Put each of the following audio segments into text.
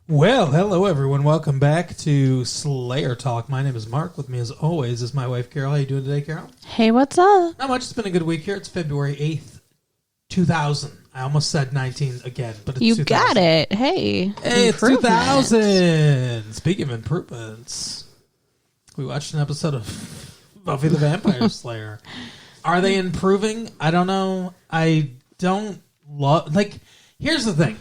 Well, hello everyone. Welcome back to Slayer Talk. My name is Mark. With me as always is my wife Carol. How you doing today, Carol? Hey, what's up? Not much. It's been a good week here. It's February 8th, 2000. I almost said 19 again, but it's You 2000. got it. Hey, It's improvement. 2000. Speaking of improvements, we watched an episode of Buffy the Vampire Slayer. Are they improving? I don't know. I don't love... here's the thing.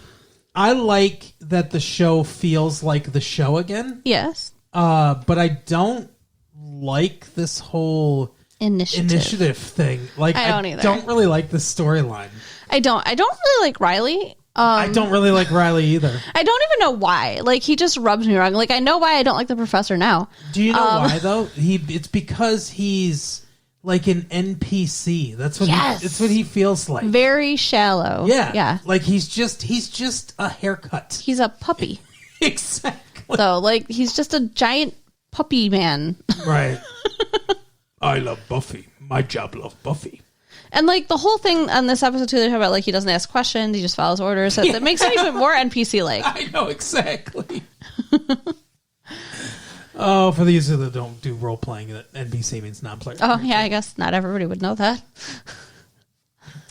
I like that the show feels like the show again. Yes. But I don't like this whole initiative thing. I don't either. don't really like the storyline. I don't really like Riley. I don't really like Riley either. I don't even know why. He just rubs me wrong. I know why I don't like the professor now. Do you know why though? It's because he's like an NPC. That's what it's what he feels like. Very shallow. Yeah. Yeah. He's just a haircut. He's a puppy. Exactly. So, he's just a giant puppy man. Right. I love Buffy. My job love Buffy. And, the whole thing on this episode, too, they talk about, he doesn't ask questions. He just follows orders. That makes him even more NPC-like. I know, exactly. Oh, for these that don't do role-playing, that NPC means non-player. Oh, yeah, I guess not everybody would know that.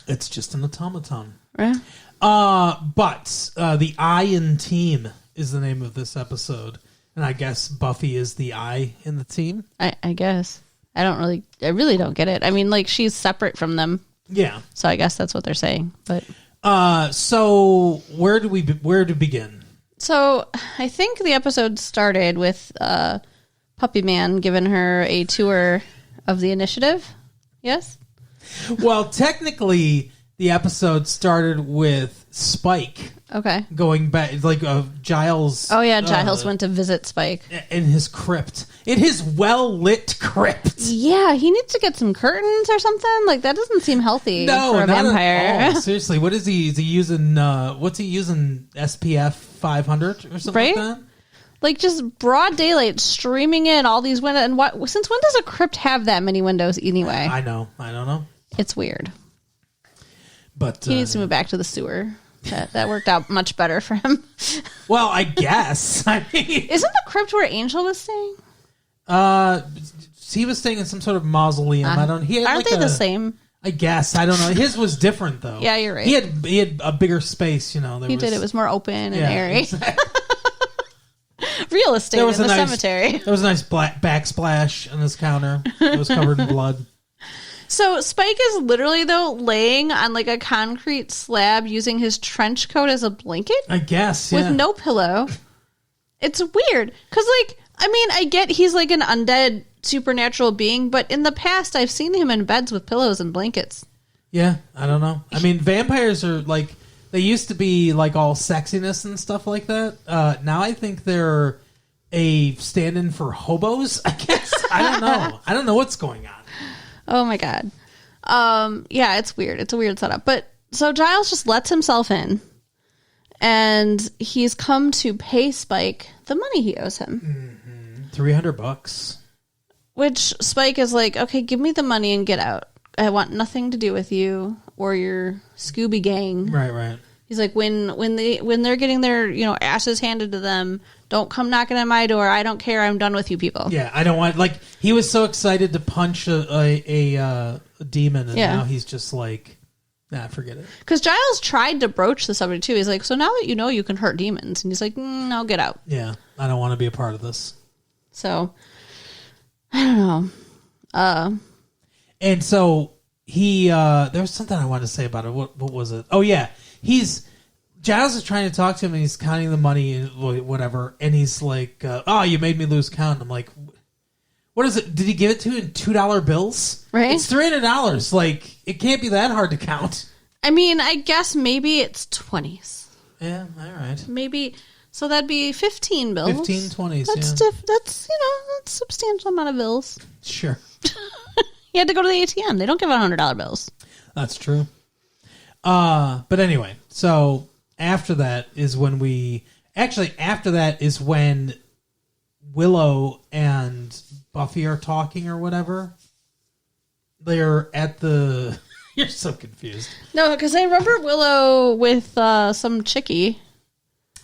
It's just an automaton. Right? But the Iron Team is the name of this episode. And I guess Buffy is the I in the team. I guess. I really don't get it. I mean, she's separate from them. Yeah. So I guess that's what they're saying. But so where to begin? So I think the episode started with Puppy Man giving her a tour of the initiative. Yes? Well, technically, the episode started with Spike. Okay. Going back, Giles. Oh, yeah, Giles went to visit Spike. In his crypt. In his well-lit crypt. Yeah, he needs to get some curtains or something. That doesn't seem healthy for a vampire. At all. Seriously, what is he? Is he using, what's he using, SPF 500 or something right? like that? Just broad daylight streaming in all these windows. And since when does a crypt have that many windows anyway? I know. I don't know. It's weird. But he needs to move back to the sewer. That worked out much better for him. Well, I guess. I mean, isn't the crypt where Angel was staying? He was staying in some sort of mausoleum. I don't. He had aren't they the same? I guess I don't know. His was different though. Yeah, you're right. He had a bigger space. He did. It was more open and airy. Exactly. Real estate in the cemetery. There was a nice black backsplash on his counter. It was covered in blood. So Spike is literally, though, laying on a concrete slab using his trench coat as a blanket? I guess, yeah. With no pillow. It's weird. Because, I get he's an undead supernatural being, but in the past I've seen him in beds with pillows and blankets. Yeah, I don't know. I mean, vampires are, they used to be, all sexiness and stuff like that. Now I think they're a stand-in for hobos, I guess. I don't know. I don't know what's going on. Oh my god. Yeah, it's weird. It's a weird setup. But so Giles just lets himself in, and he's come to pay Spike the money he owes him. $300. Which Spike is okay, give me the money and get out. I want nothing to do with you or your Scooby gang. Right. He's when they're getting their asses handed to them, don't come knocking on my door. I don't care. I'm done with you people. Yeah, I don't want he was so excited to punch a demon, and now he's just nah, forget it. Because Giles tried to broach the subject too. He's so now that you can hurt demons, and he's no, get out. Yeah, I don't want to be a part of this. So I don't know. And so he there was something I wanted to say about it. What was it? Oh yeah. Giles is trying to talk to him, and he's counting the money and whatever, and he's oh, you made me lose count. I'm what is it? Did he give it to you in $2 bills? Right. It's $300. It can't be that hard to count. I mean, I guess maybe it's 20s. Yeah, all right. Maybe, so that'd be 15 bills. 15, 20s, that's yeah. that's a substantial amount of bills. Sure. He had to go to the ATM. They don't give out $100 bills. That's true. But anyway, so after that is when Willow and Buffy are talking or whatever. They're at the... You're so confused. No, because I remember Willow with some chickie.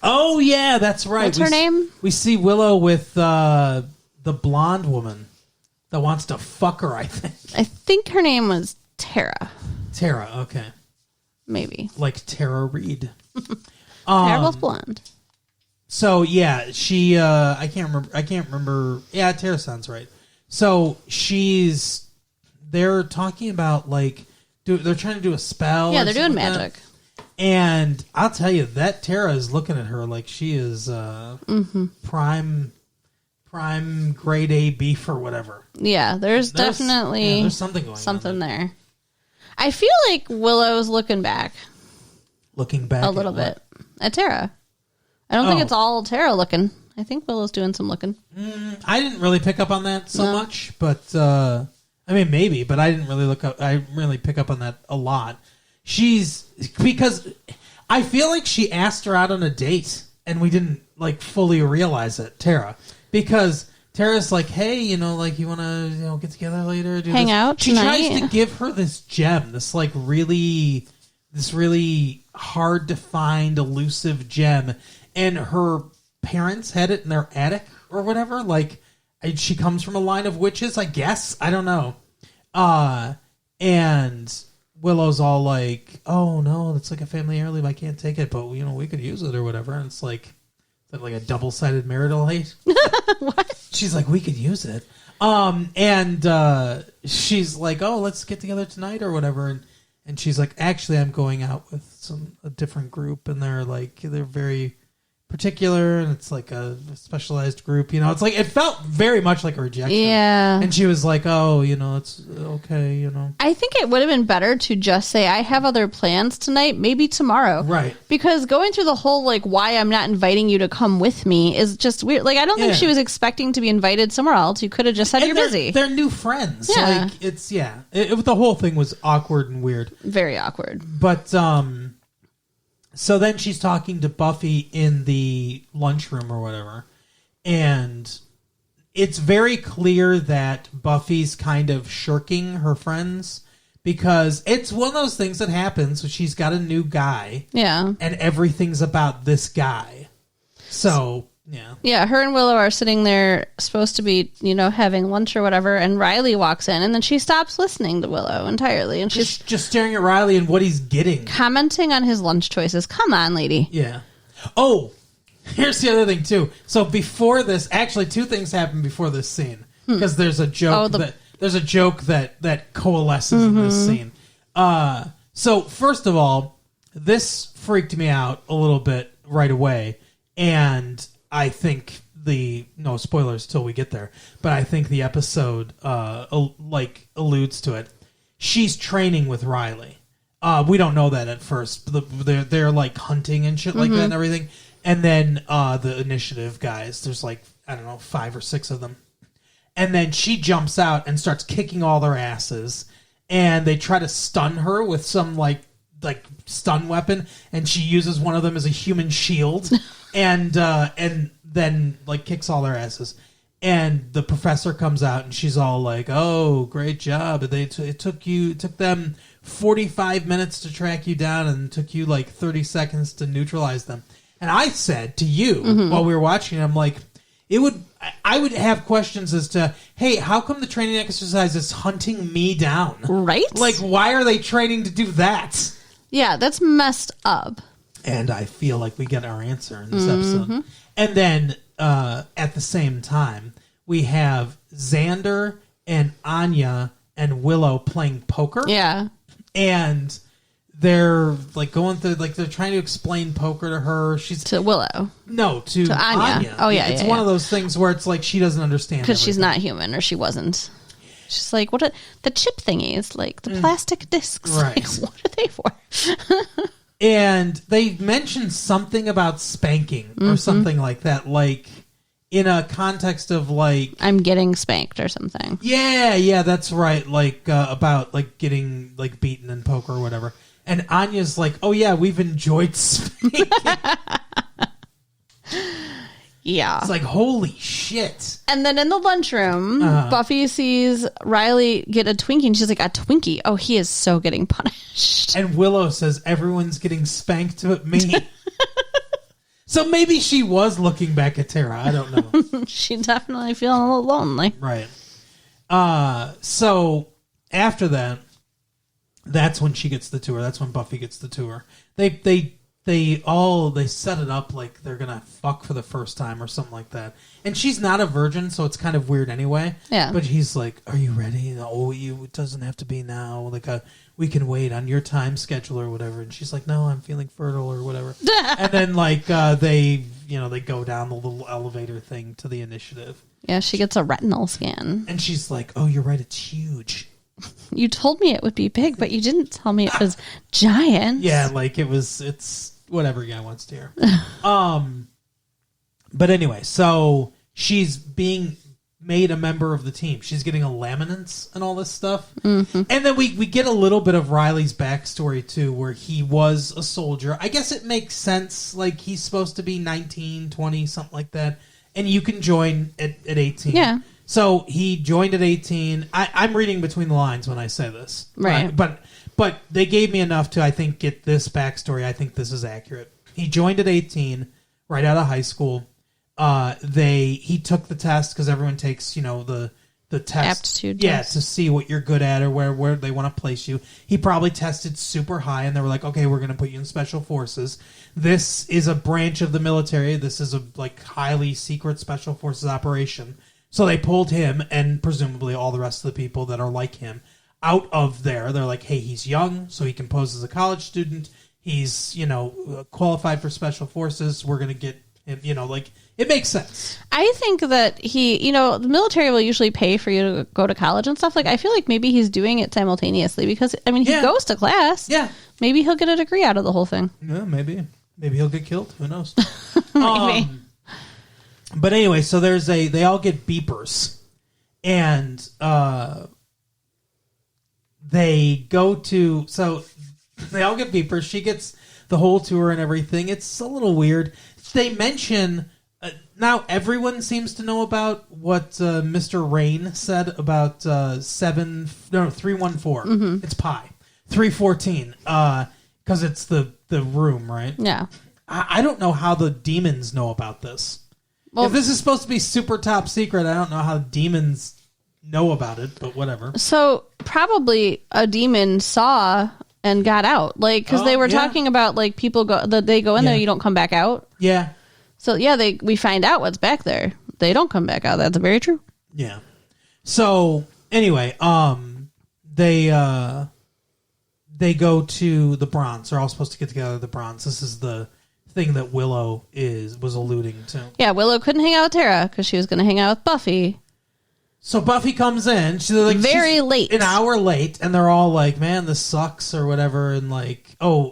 Oh yeah, that's right. What's her name? We see Willow with the blonde woman that wants to fuck her. I think her name was Tara. Tara. Okay. Maybe. Like Tara Reid. Tara was blonde. So yeah, she I can't remember. Yeah, Tara sounds right. So they're talking about like they're trying to do a spell. Yeah, they're doing magic. And I'll tell you that Tara is looking at her like she is prime grade A beef or whatever. Yeah, there's definitely there's something going on there. I feel like Willow's looking back a little bit at Tara. I don't think it's all Tara looking. I think Willow's doing some looking. I didn't really pick up on that so much, but I mean maybe, but I didn't really really pick up on that a lot. Because I feel like she asked her out on a date and we didn't like fully realize it, Tara. Because Tara's like, hey, you know, like you want to get together later, hang out tonight. She tries to give her this gem, this really hard to find, elusive gem, and her parents had it in their attic or whatever. Like she comes from a line of witches, I guess. I don't know. And Willow's all like, oh no, that's like a family heirloom, I can't take it, but you know, we could use it or whatever. And it's like, is that like a double-sided marital hate? What? She's like, we could use it. And she's like, oh, let's get together tonight or whatever. And she's like, actually, I'm going out with a different group, and they're very particular, and it's like a specialized group. You know, it's like it felt very much like a rejection. Yeah. And she was like, oh, you know, it's okay, you know. I think it would have been better to just say, I have other plans tonight, maybe tomorrow. Right. Because going through the whole, like, why I'm not inviting you to come with me is just weird. Like, I don't think she was expecting to be invited somewhere else. You could have just said you're busy. They're new friends. Yeah. Like, it's, the whole thing was awkward and weird. Very awkward. But, so then she's talking to Buffy in the lunchroom or whatever, and it's very clear that Buffy's kind of shirking her friends because it's one of those things that happens when she's got a new guy. Yeah. And everything's about this guy. So, yeah. Yeah, her and Willow are sitting there supposed to be, you know, having lunch or whatever, and Riley walks in, and then she stops listening to Willow entirely, and she's just staring at Riley and what he's getting. Commenting on his lunch choices. Come on, lady. Yeah. Oh, here's the other thing, too. So before this, actually, two things happen before this scene, because there's a joke that coalesces in this scene. So first of all, this freaked me out a little bit right away, and I think no spoilers till we get there, but I think the episode alludes to it. She's training with Riley. We don't know that at first. They're like hunting and shit like that and everything. And then the initiative guys, there's like, I don't know, 5 or 6 of them. And then she jumps out and starts kicking all their asses. And they try to stun her with some like stun weapon, and she uses one of them as a human shield, and then like kicks all their asses. And the professor comes out, and she's all like, "Oh, great job! It took them 45 minutes to track you down, and it took you like 30 seconds to neutralize them." And I said to you while we were watching, I'm like, I would have questions as to, hey, how come the training exercise is hunting me down? Right? Like, why are they training to do that? Yeah, that's messed up. And I feel like we get our answer in this episode. And then at the same time, we have Xander and Anya and Willow playing poker. Yeah. And they're like going through, like they're trying to explain poker to her. She's to Willow. No, to Anya. Oh yeah, it's one of those things where it's like she doesn't understand because she's not human, or she wasn't. She's like, what? The chip thingies, like the plastic discs. Right? Like, what are they for? And they mentioned something about spanking or something like that, like in a context of like I'm getting spanked or something. Yeah, that's right. Like about like getting like beaten in poker or whatever. And Anya's like, oh yeah, we've enjoyed spanking. Yeah. It's like, holy shit. And then in the lunchroom, Buffy sees Riley get a Twinkie, and she's like, a Twinkie? Oh, he is so getting punished. And Willow says, everyone's getting spanked but me. So maybe she was looking back at Tara. I don't know. She's definitely feeling a little lonely. Right. So after that, that's when she gets the tour. That's when Buffy gets the tour. They set it up like they're gonna fuck for the first time or something like that. And she's not a virgin, so it's kind of weird anyway. Yeah. But he's like, "Are you ready? Oh, it doesn't have to be now. Like we can wait on your time schedule or whatever." And she's like, "No, I'm feeling fertile or whatever." And then they go down the little elevator thing to the initiative. Yeah, she gets a retinal scan. And she's like, "Oh, you're right. It's huge." You told me it would be big, but you didn't tell me it was giant. Yeah, like it's whatever guy wants to hear. But anyway, so she's being made a member of the team. She's getting a laminance and all this stuff. Mm-hmm. And then we get a little bit of Riley's backstory too, where he was a soldier. I guess it makes sense. Like he's supposed to be 19, 20, something like that. And you can join at 18. Yeah. So he joined at 18. I'm reading between the lines when I say this. Right. But they gave me enough to, I think, get this backstory. I think this is accurate. He joined at 18, right out of high school. He took the test because everyone takes, the test. Aptitude Yeah, test. to see what you're good at or where they want to place you. He probably tested super high, and they were like, okay, we're going to put you in special forces. This is a branch of the military. This is a highly secret special forces operation. So they pulled him and presumably all the rest of the people that are like him out of there. They're like, hey, he's young, so he can pose as a college student. He's, qualified for special forces. We're going to get him, it makes sense. I think that the military will usually pay for you to go to college and stuff. Like, I feel like maybe he's doing it simultaneously because, he goes to class. Yeah. Maybe he'll get a degree out of the whole thing. Yeah, maybe. Maybe he'll get killed. Who knows? Maybe. But anyway, so they all get beepers, and they all get beepers. She gets the whole tour and everything. It's a little weird. They mention now everyone seems to know about what Mr. Rain said about 314. Mm-hmm. It's pi 314 because it's the room, right? Yeah. I don't know how the demons know about this. Well, if this is supposed to be super top secret, I don't know how demons know about it, but whatever. So probably a demon saw and got out, because they were talking about people they go in there, you don't come back out. Yeah. So yeah, we find out what's back there. They don't come back out. That's very true. Yeah. So anyway, they go to the Bronze. They're all supposed to get together at the Bronze. This is the thing that Willow was alluding to. Yeah, Willow couldn't hang out with Tara because she was going to hang out with Buffy. So Buffy comes in. She's very late, an hour late, and they're all like, "Man, this sucks" or whatever. And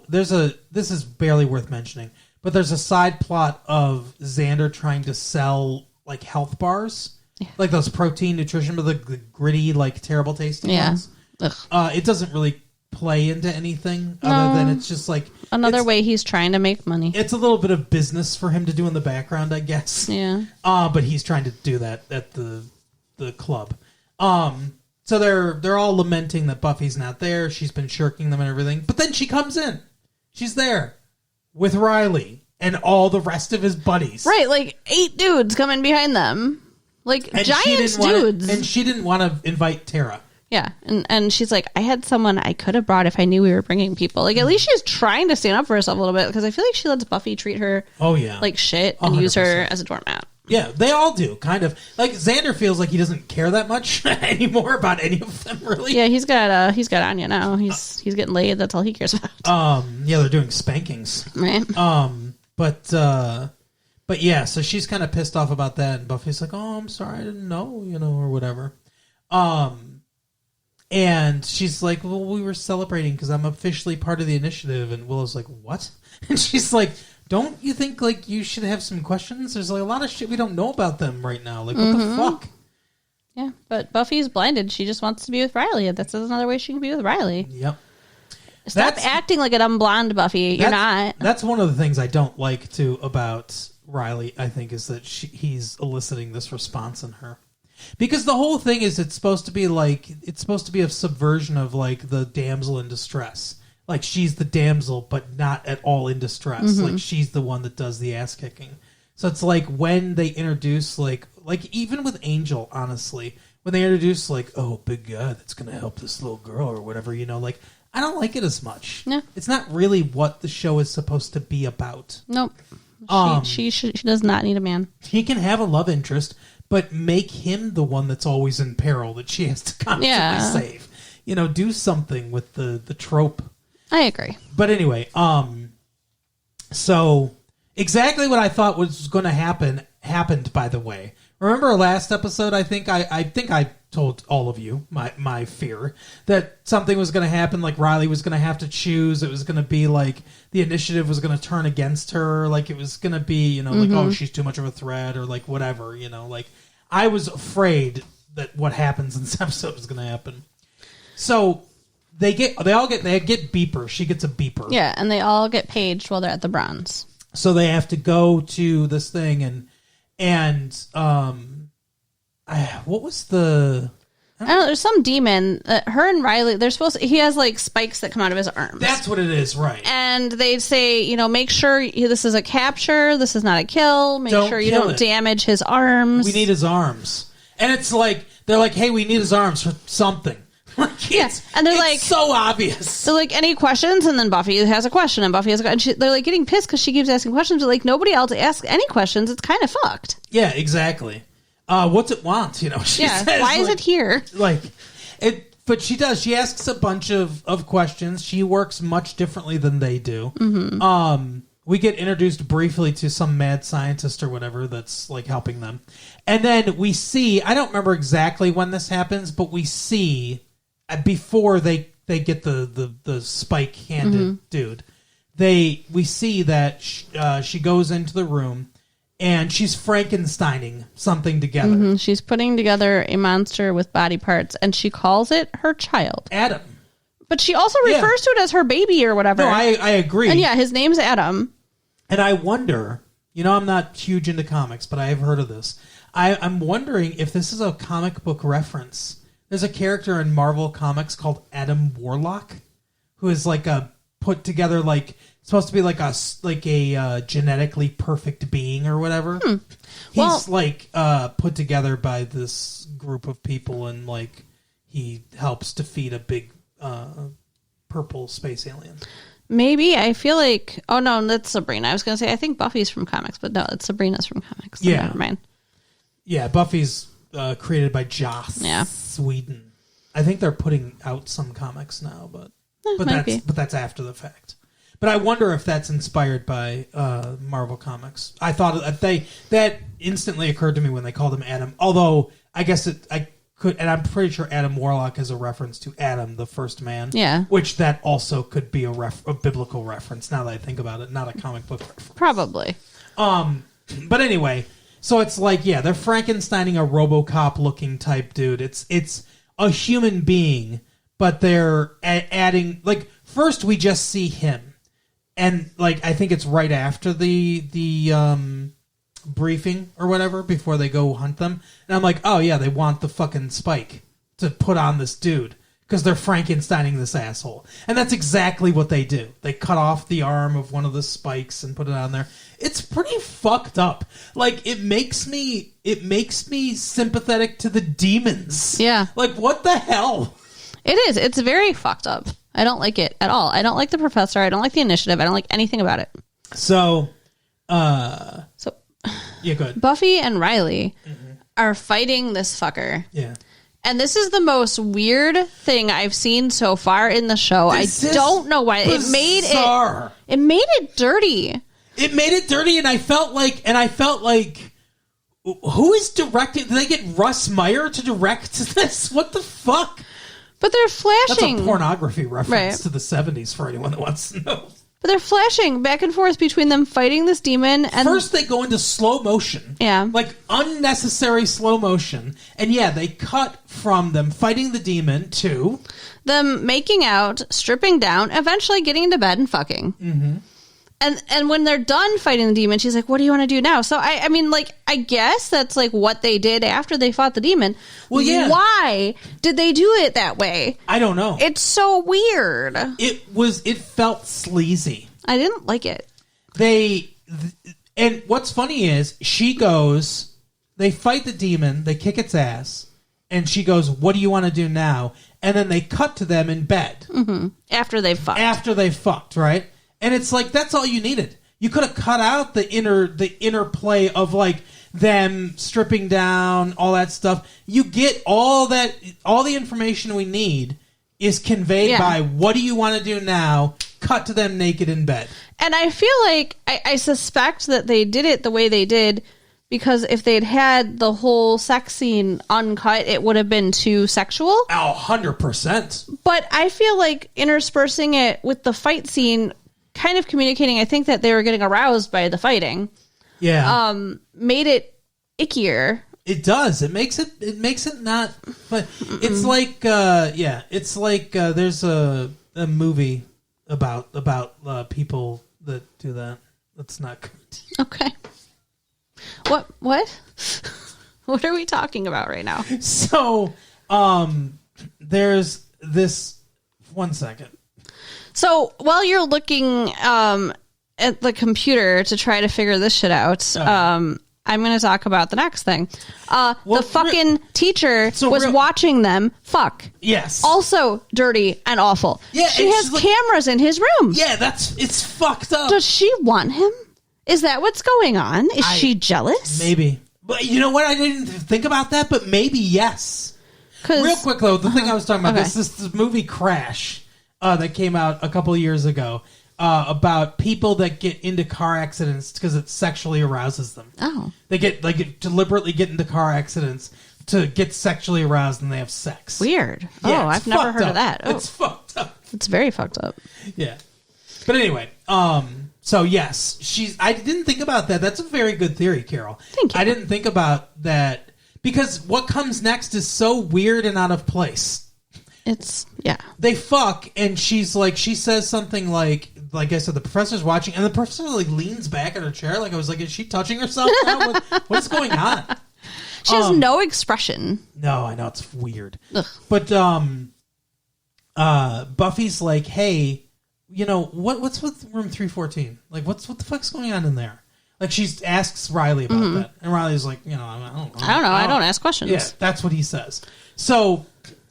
this is barely worth mentioning, but there's a side plot of Xander trying to sell health bars, like those protein nutrition, but the gritty, terrible tasting ones. It doesn't really play into anything other than it's just another way he's trying to make money. It's a little bit of business for him to do in the background, I guess. Yeah. But he's trying to do that at the club. So they're all lamenting that Buffy's not there. She's been shirking them and everything. But then she comes in. She's there with Riley and all the rest of his buddies. Right, 8 dudes coming behind them. Giant dudes. And she didn't want to invite Tara. Yeah, and she's like, I had someone I could have brought if I knew we were bringing people. At least she's trying to stand up for herself a little bit, because I feel like she lets Buffy treat her like shit and 100%. Use her as a doormat. Yeah, they all do, kind of. Xander feels like he doesn't care that much anymore about any of them, really. Yeah, he's got Anya now. He's getting laid. That's all he cares about. Yeah, they're doing spankings. Right. But yeah, so she's kind of pissed off about that, and Buffy's like, "Oh, I'm sorry, I didn't know," or whatever. And she's like, "Well, we were celebrating because I'm officially part of the initiative." And Willow's like, "What?" And she's like, "Don't you think you should have some questions? There's a lot of shit we don't know about them right now. What the fuck?" Yeah, but Buffy's blinded. She just wants to be with Riley. That's another way she can be with Riley. Yep. Stop acting like a dumb blonde, Buffy. You're not. That's one of the things I don't like too about Riley. I think is that he's eliciting this response in her. Because the whole thing is it's supposed to be a subversion of the damsel in distress. like she's the damsel, but not at all in distress. Like she's the one that does the ass kicking. So it's like when they introduce like even with Angel, honestly, when they introduce like, oh, big guy that's gonna help this little girl or whatever, like I don't like it as much. Yeah. It's not really what the show is supposed to be about. Nope. She does not need a man. He can have a love interest, but make him the one that's always in peril that she has to constantly save. Do something with the trope. I agree. But anyway, so exactly what I thought was going to happen happened, by the way. Remember our last episode? I think I told all of you my fear that something was going to happen, like Riley was going to have to choose. It was going to be like the initiative was going to turn against her. Like it was going to be, like, oh, she's too much of a threat or like whatever, like I was afraid that what happens in this episode was going to happen. So they get beepers. She gets a beeper. Yeah, and they all get paged while they're at the bronze. So they have to go to this thing and what was the? I don't know. There's some demon that her and Riley. They're supposed to. He has like spikes that come out of his arms. That's what it is, right? And they say, make sure this is a capture. This is not a kill. Make sure you don't damage his arms. We need his arms. And it's like they're like, hey, we need his arms for something. And they're like, so obvious. They're like, any questions? And then Buffy has a question, and Buffy has a question. They're like getting pissed because she keeps asking questions, but like nobody else asks any questions. It's kind of fucked. Yeah, exactly. What's it want? She says, why is it here? Like it, but she does. She asks a bunch of questions. She works much differently than they do. Mm-hmm. We get introduced briefly to some mad scientist or whatever that's like helping them, and then we see. I don't remember exactly when this happens, but we see. Before they get the spike handed dude, we see that she goes into the room and she's Frankensteining something together. Mm-hmm. She's putting together a monster with body parts, and she calls it her child, Adam. But she also refers to it as her baby or whatever. No, I agree. And his name's Adam. And I wonder, I'm not huge into comics, but I have heard of this. I'm wondering if this is a comic book reference. There's a character in Marvel Comics called Adam Warlock, who is like a put together, like supposed to be like a genetically perfect being or whatever. He's put together by this group of people, and like he helps defeat a big purple space alien. Maybe. I feel like... Oh, no, that's Sabrina. I was going to say, I think Buffy's from comics, but no, it's Sabrina's from comics. So never mind. Yeah, Buffy's created by Joss Whedon. I think they're putting out some comics now, but that's after the fact. But I wonder if that's inspired by Marvel Comics. I thought that instantly occurred to me when they called him Adam. Although I guess I could, and I'm pretty sure Adam Warlock is a reference to Adam, the first man. Yeah, which that also could be a biblical reference. Now that I think about it, not a comic book reference. Probably. But anyway, so it's like they're Frankensteining a RoboCop looking type dude. It's a human being, but they're adding like first we just see him. And like I think it's right after the briefing or whatever before they go hunt them, and I'm like, oh yeah, they want the fucking spike to put on this dude because they're Frankensteining this asshole, and that's exactly what they do. They cut off the arm of one of the spikes and put it on there. It's pretty fucked up. Like it makes me sympathetic to the demons. Yeah, like what the hell? It is. It's very fucked up. I don't like it at all. I don't like the professor. I don't like the initiative. I don't like anything about it. So yeah, go ahead. Buffy and Riley are fighting this fucker. Yeah. And this is the most weird thing I've seen so far in the show. I don't know why. Bizarre. It made it dirty. It made it dirty, and I felt like who is directing? Did they get Russ Meyer to direct this? What the fuck? But they're flashing. That's a pornography reference to the 70s for anyone that wants to know. But they're flashing back and forth between them fighting this demon. And first they go into slow motion. Yeah. Like unnecessary slow motion. And they cut from them fighting the demon to them making out, stripping down, eventually getting into bed and fucking. Mm-hmm. And when they're done fighting the demon, she's like, what do you want to do now? So, I mean, like, I guess that's, like, what they did after they fought the demon. Well, yeah. Why did they do it that way? I don't know. It's so weird. It felt sleazy. I didn't like it. And what's funny is, they fight the demon, they kick its ass, and she goes, what do you want to do now? And then they cut to them in bed. Mm-hmm. After they fucked, right? And it's like, that's all you needed. You could have cut out the interplay of like them stripping down, all that stuff. You get all the information we need is conveyed by what do you want to do now? Cut to them naked in bed. And I feel like I suspect that they did it the way they did because if they'd had the whole sex scene uncut, it would have been too sexual. Oh, 100%. But I feel like interspersing it with the fight scene, kind of communicating, I think that they were getting aroused by the fighting. Yeah. Made it ickier. It does. It makes it not. But it's like there's a movie about people that do that. That's not good. Okay. What? What are we talking about right now? So, there's this. 1 second. So while you're looking at the computer to try to figure this shit out, I'm going to talk about the next thing. The fucking teacher was watching them fuck. Yes. Also dirty and awful. Yeah, she has cameras in his room. Yeah, it's fucked up. Does she want him? Is that what's going on? Is she jealous? Maybe. But you know what? I didn't think about that, but maybe yes. Real quick, though, the thing I was talking about, this movie Crash that came out a couple of years ago about people that get into car accidents because it sexually arouses them. Oh. They deliberately get into car accidents to get sexually aroused and they have sex. Weird. Yeah, I've never heard of that. Oh. It's fucked up. It's very fucked up. Yeah. But anyway, so yes, I didn't think about that. That's a very good theory, Carol. Thank you. I didn't think about that because what comes next is so weird and out of place. They fuck and she says something like I said, the professor's watching and the professor like leans back in her chair. Like I was like, is she touching herself now? What's going on? She has no expression. No, I know it's weird. Ugh. But Buffy's like, hey, you know, what's with room 314? Like, what the fuck's going on in there? Like, she asks Riley about that. And Riley's like, you know, I don't know. I don't ask questions. Yeah, that's what he says. So,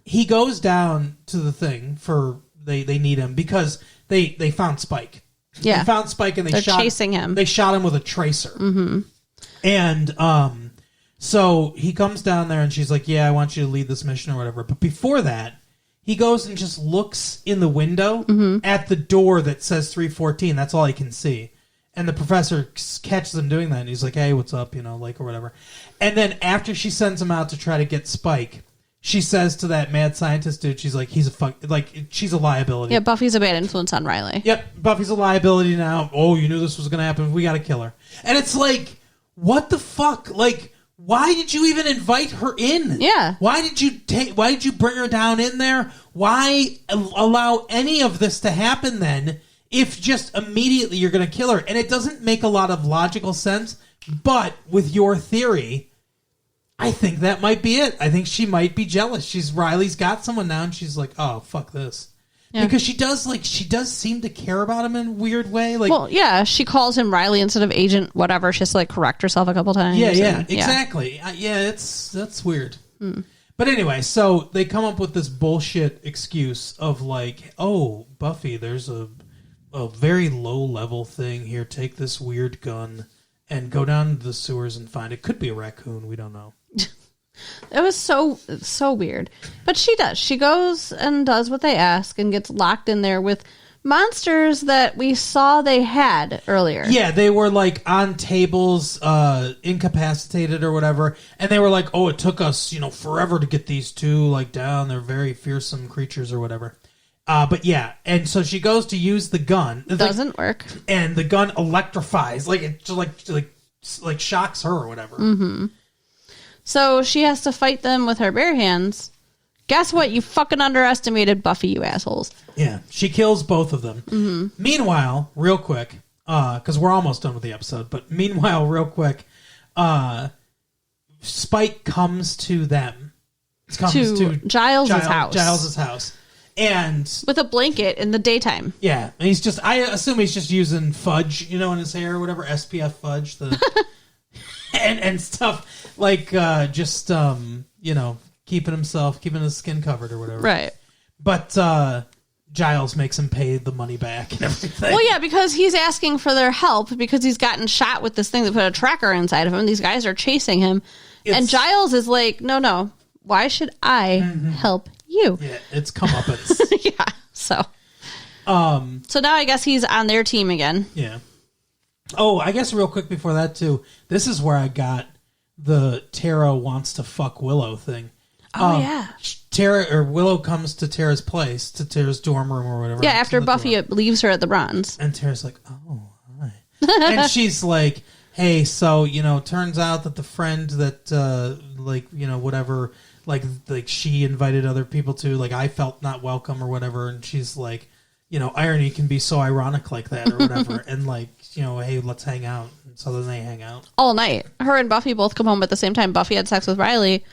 he goes down to the thing for, they need him because they found Spike. Yeah. They found Spike and they're chasing him. They shot him with a tracer. Mm-hmm. And, so he comes down there and she's like, yeah, I want you to lead this mission or whatever. But before that, he goes and just looks in the window at the door that says 314. That's all he can see. And the professor catches him doing that. And he's like, hey, what's up? You know, like, or whatever. And then after she sends him out to try to get Spike, she says to that mad scientist dude, she's like, she's a liability. Yeah, Buffy's a bad influence on Riley. Yep, Buffy's a liability now. Oh, you knew this was going to happen. We got to kill her. And it's like, what the fuck? Like, why did you even invite her in? Yeah. Why did you bring her down in there? Why allow any of this to happen then if just immediately you're going to kill her? And it doesn't make a lot of logical sense, but with your theory, I think that might be it. I think she might be jealous. Riley's got someone now and she's like, oh, fuck this. Yeah. Because she does seem to care about him in a weird way. Like, well, yeah, she calls him Riley instead of Agent whatever. She has to like correct herself a couple times. Yeah, exactly. Yeah, that's weird. But anyway, so they come up with this bullshit excuse of like, oh, Buffy, there's a very low level thing here. Take this weird gun and go down to the sewers and find it. Could be a raccoon. We don't know. It was so weird. But she does. She goes and does what they ask and gets locked in there with monsters that we saw they had earlier. Yeah, they were like on tables, incapacitated or whatever. And they were like, oh, it took us, forever to get these two like down. They're very fearsome creatures or whatever. But yeah, and so she goes to use the gun. It doesn't work. And the gun electrifies. Like it like shocks her or whatever. Mm-hmm. So she has to fight them with her bare hands. Guess what? You fucking underestimated Buffy, you assholes. Yeah, she kills both of them. Mm-hmm. Meanwhile, real quick, because we're almost done with the episode. But meanwhile, real quick, Spike comes to them. Comes to Giles' house. Giles' house. And with a blanket in the daytime. Yeah. And he's just, I assume he's just using fudge, in his hair or whatever, SPF fudge, and stuff like, keeping his skin covered or whatever. Right. But, Giles makes him pay the money back and everything. Well, yeah, because he's asking for their help because he's gotten shot with this thing that put a tracker inside of him. These guys are chasing him. And Giles is like, no, why should I help you? Yeah, it's comeuppance. Yeah, so. So now I guess he's on their team again. Yeah. Oh, I guess real quick before that, too, this is where I got the Tara wants to fuck Willow thing. Oh, yeah. Willow comes to Tara's place, to Tara's dorm room or whatever. Yeah, after Buffy leaves her at the Bronze. And Tara's like, oh, hi. And she's like, hey, so, turns out that the friend that, whatever, like she invited other people to, I felt not welcome or whatever. And she's like, irony can be so ironic like that or whatever. And hey, let's hang out. And so then they hang out. All night. Her and Buffy both come home at the same time. Buffy had sex with Riley.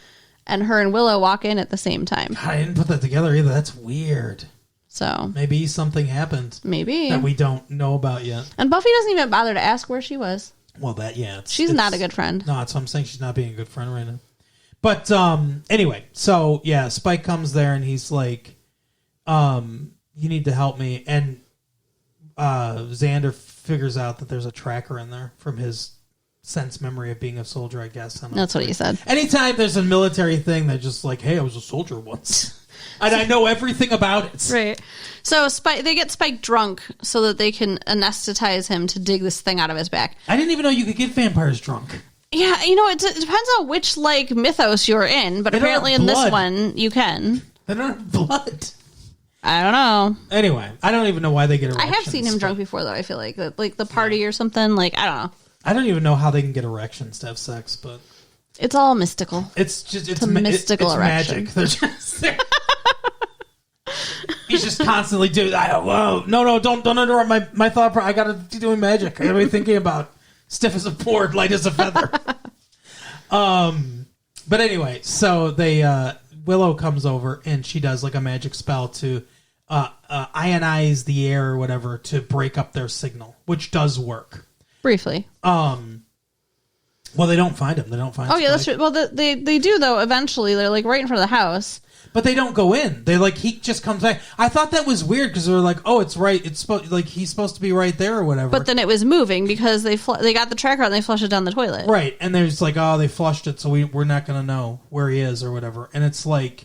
And her and Willow walk in at the same time. God, I didn't put that together either. That's weird. So maybe something happened. Maybe. That we don't know about yet. And Buffy doesn't even bother to ask where she was. Well, she's not a good friend. No, that's what I'm saying. She's not being a good friend right now. But anyway, so yeah, Spike comes there and he's like, you need to help me. And Xander figures out that there's a tracker in there from his sense memory of being a soldier, I guess. That's what he said. Anytime there's a military thing that just like, hey, I was a soldier once. And I know everything about it. Right. So they get Spike drunk so that they can anesthetize him to dig this thing out of his back. I didn't even know you could get vampires drunk. Yeah, it depends on which mythos you're in, but apparently in this one you can. They don't have blood. I don't know. Anyway, I don't even know why they get erections. I have seen him drunk before, though. I feel like the party or something. I don't know. I don't even know how they can get erections to have sex, but it's all mystical. It's a mystical erection. Magic. They're just he's just constantly doing. Whoa, no, don't interrupt my thought. I gotta be doing magic. I gotta be thinking about stiff as a board, light as a feather. But anyway, so they Willow comes over and she does a magic spell to ionize the air or whatever to break up their signal, which does work. Briefly. Well, they don't find him. They don't find. Oh, yeah, that's true. Well, they do though. Eventually, they're right in front of the house. But they don't go in. They he just comes back. I thought that was weird because they were like, oh, it's right. It's he's supposed to be right there or whatever. But then it was moving because they got the tracker out and they flushed it down the toilet. Right, and they're just oh, they flushed it, so we're not gonna know where he is or whatever. And it's what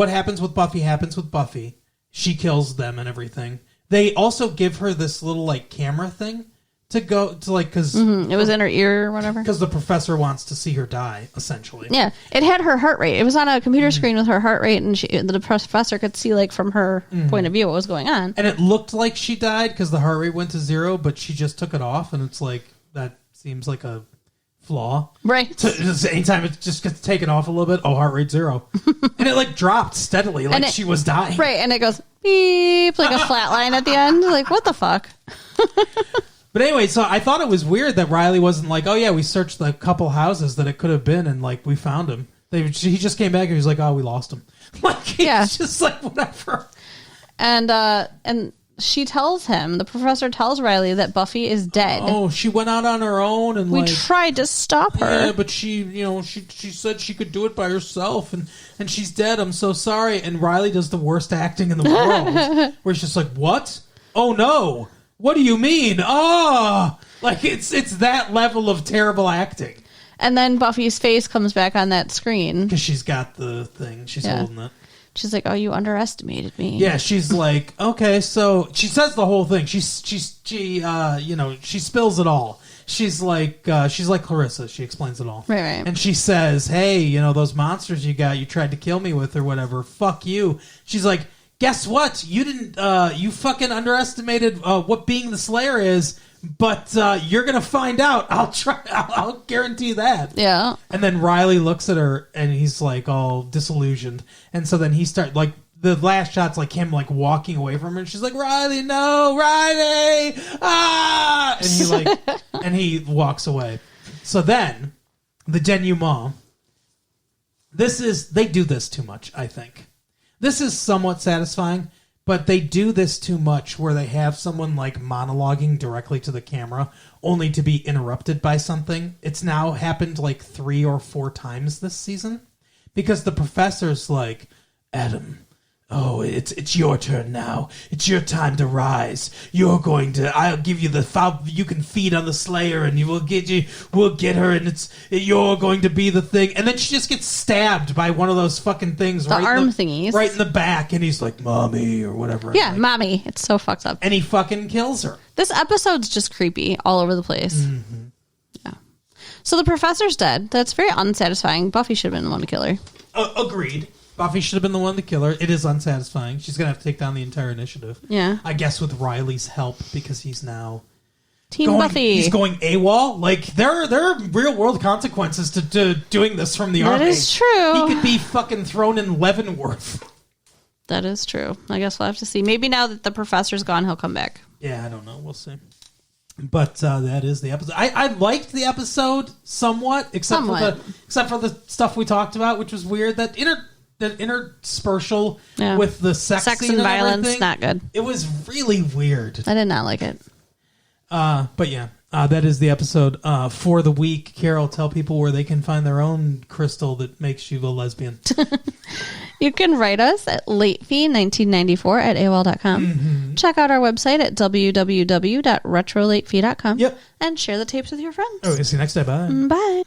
happens with Buffy happens with Buffy. She kills them and everything. They also give her this little camera thing to go to because it was in her ear or whatever. Because the professor wants to see her die, essentially. Yeah, it had her heart rate. It was on a computer screen with her heart rate, and the professor could see from her point of view what was going on. And it looked like she died because the heart rate went to 0, but she just took it off, and it's that seems like a flaw, right? Anytime it just gets taken off a little bit, heart rate 0, and it dropped steadily, she was dying, right? And it goes beep, a flat line at the end, what the fuck? But anyway, so I thought it was weird that Riley wasn't oh yeah, we searched the couple houses that it could have been, and we found him. He just came back and he was oh, we lost him. He's just whatever. And she tells him, the professor tells Riley that Buffy is dead. Oh, she went out on her own, and we tried to stop her. Yeah, but she said she could do it by herself, and she's dead. I'm so sorry. And Riley does the worst acting in the world, where she's just what? Oh no. What do you mean? Oh, it's that level of terrible acting. And then Buffy's face comes back on that screen because she's got the thing. She's holding it. She's oh, you underestimated me. Yeah, she's okay. So she says the whole thing. She spills it all. She's like Clarissa. She explains it all. Right. And she says, hey, those monsters you tried to kill me with or whatever. Fuck you. She's like, guess what? You didn't. You fucking underestimated what being the Slayer is, but you're gonna find out. I'll guarantee that. Yeah. And then Riley looks at her, and he's all disillusioned. And so then he starts the last shot's like him like walking away from her, and she's like, Riley, no, Riley, ah, and he like and he walks away. So then the denouement. They do this too much, I think. This is somewhat satisfying, but they do this too much where they have someone like monologuing directly to the camera only to be interrupted by something. It's now happened like 3 or 4 times this season because the professor's like, Adam, oh, it's your turn now. It's your time to rise. I'll give you you can feed on the Slayer, and we'll get her, and you're going to be the thing. And then she just gets stabbed by one of those fucking things, the arm thingies, right in the back, and he's like, "Mommy," or whatever. Yeah, mommy. It's so fucked up. And he fucking kills her. This episode's just creepy all over the place. Mm-hmm. Yeah. So the professor's dead. That's very unsatisfying. Buffy should have been the one to kill her. Agreed. Buffy should have been the one to kill her. It is unsatisfying. She's going to have to take down the entire initiative. Yeah. I guess with Riley's help, because he's now... Team Buffy. He's going AWOL. Like, there are real-world consequences to doing this from the army. That is true. He could be fucking thrown in Leavenworth. That is true. I guess we'll have to see. Maybe now that the professor's gone, he'll come back. Yeah, I don't know. We'll see. But that is the episode. I liked the episode somewhat, except for the stuff we talked about, which was weird. That interspersal with the sex scene and violence, everything, not good. It was really weird. I did not like it. But yeah, that is the episode for the week. Carol, tell people where they can find their own crystal that makes you a lesbian. You can write us at latefee1994 at AOL.com. Mm-hmm. Check out our website at www.retrolatefee.com. Yep. And share the tapes with your friends. Okay, see you next time. Bye. Bye.